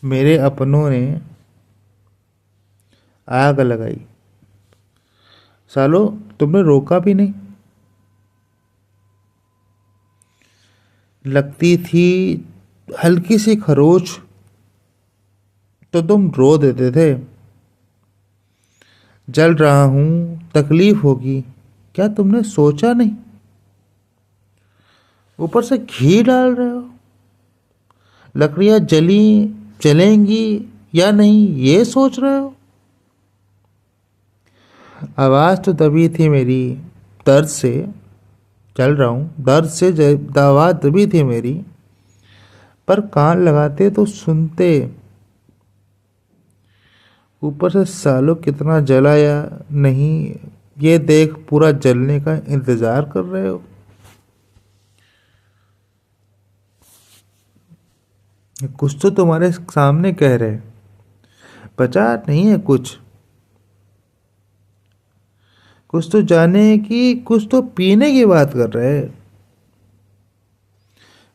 मेरे अपनों ने आग लगाई, सालो तुमने रोका भी नहीं। लगती थी हल्की सी खरोच तो तुम रो देते थे। जल रहा हूं, तकलीफ होगी, क्या तुमने सोचा नहीं? ऊपर से घी डाल रहे हो। लकड़ियां जली जलेंगी या नहीं ये सोच रहे हो। आवाज तो दबी थी मेरी, दर्द से। चल रहा हूं दर्द से, आवाज दबी थी मेरी, पर कान लगाते तो सुनते। ऊपर से सालों कितना जला या नहीं ये देख पूरा जलने का इंतजार कर रहे हो। कुछ तो तुम्हारे सामने कह रहे, बचा नहीं है कुछ। कुछ तो जाने की, कुछ तो पीने की बात कर रहे हैं।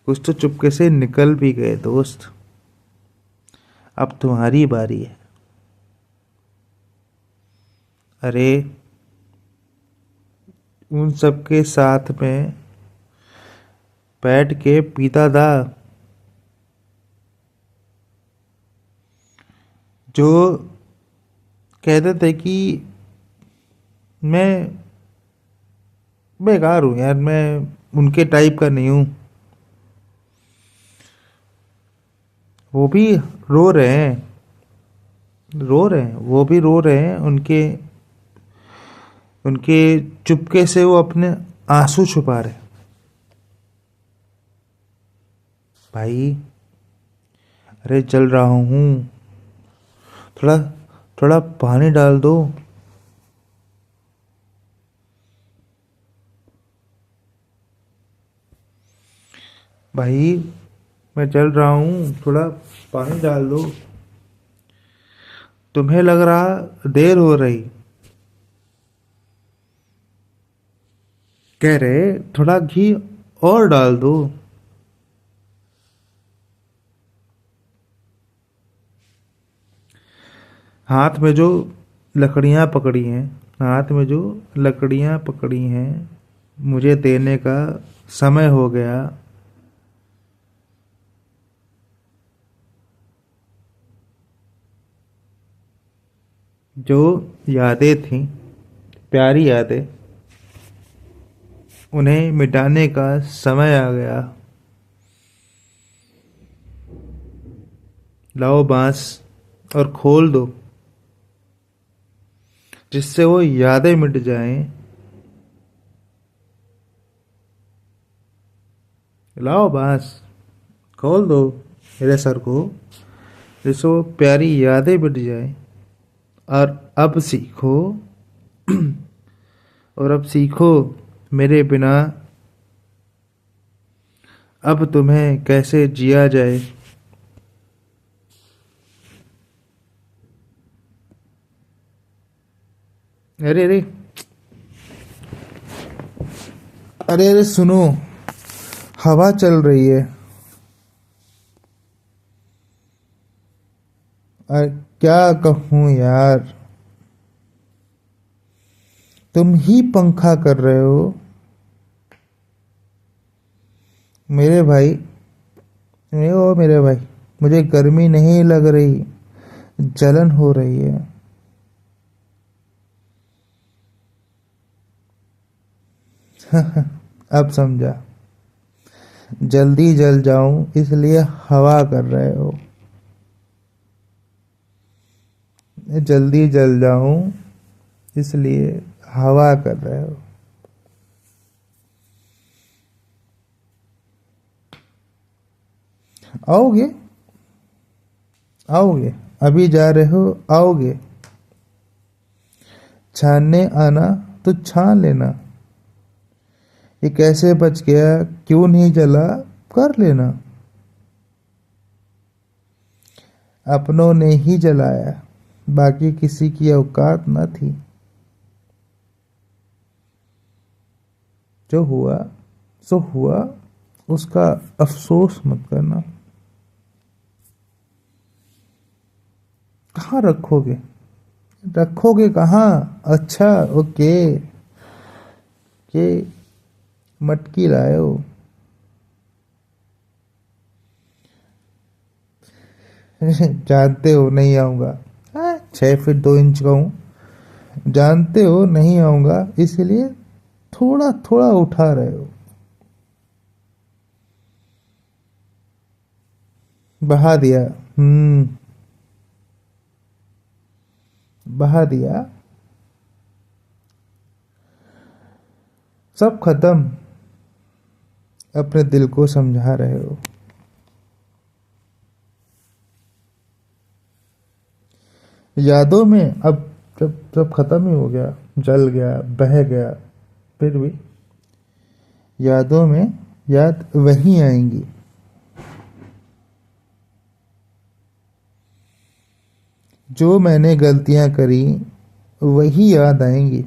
कुछ तो चुपके से निकल भी गए दोस्त। अब तुम्हारी बारी है। अरे उन सबके साथ में बैठ के पीता था जो कहते थे कि मैं बेकार हूं यार, मैं उनके टाइप का नहीं हूं। वो भी रो रहे हैं, रो रहे हैं, वो भी रो रहे हैं। उनके उनके चुपके से वो अपने आंसू छुपा रहे। भाई अरे जल रहा हूं, थोड़ा थोड़ा पानी डाल दो। भाई मैं जल रहा हूं, थोड़ा पानी डाल दो। तुम्हें लग रहा देर हो रही, कह रहे थोड़ा घी और डाल दो। हाथ में जो लकड़ियां पकड़ी हैं, हाथ में जो लकड़ियां पकड़ी हैं, मुझे देने का समय हो गया। जो यादें थीं, प्यारी यादें, उन्हें मिटाने का समय आ गया। लाओ बांस और खोल दो, जिससे वो यादें मिट जाएं। लाओ बांस, खोल दो मेरे सर को, जिससे वो प्यारी यादें मिट जाएं। और अब सीखो, और अब सीखो मेरे बिना अब तुम्हें कैसे जिया जाए। अरे अरे, अरे अरे सुनो, हवा चल रही है। और क्या कहूँ यार, तुम ही पंखा कर रहे हो मेरे भाई। ओ मेरे भाई, मुझे गर्मी नहीं लग रही, जलन हो रही है। अब समझा, जल्दी जल जाऊं इसलिए हवा कर रहे हो। जल्दी जल जाऊं इसलिए हवा कर रहे हो। आओगे, आओगे, अभी जा रहे हो, आओगे। छानने आना तो छान लेना। ये कैसे बच गया, क्यों नहीं जला, कर लेना। अपनों ने ही जलाया, बाकी किसी की औकात न थी। जो हुआ सो हुआ, उसका अफसोस मत करना। कहाँ रखोगे? रखोगे कहाँ? अच्छा, ओके, के मटकी लाए हो। जानते हो नहीं आऊंगा। हाँ, 6 फीट 2 इंच का हूँ। जानते हो नहीं आऊंगा, इसलिए थोड़ा थोड़ा उठा रहे हो। बहा दिया। बहा दिया। सब खत्म। अपने दिल को समझा रहे हो। यादों में अब जब सब खत्म ही हो गया, जल गया, बह गया, फिर भी यादों में याद वही आएंगी। जो मैंने गलतियां करी वही याद आएंगी।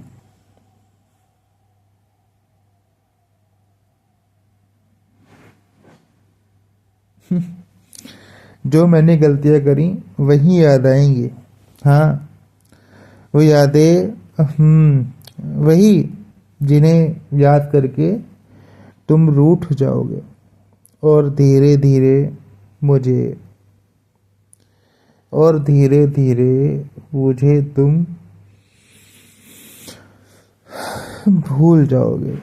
जो मैंने गलतियां करी वही याद आएंगी। हाँ, वो यादें, वही जिन्हें याद करके तुम रूठ जाओगे और धीरे धीरे मुझे और धीरे धीरे मुझे तुम भूल जाओगे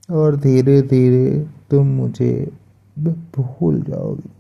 और धीरे धीरे तुम मुझे भूल जाओगे।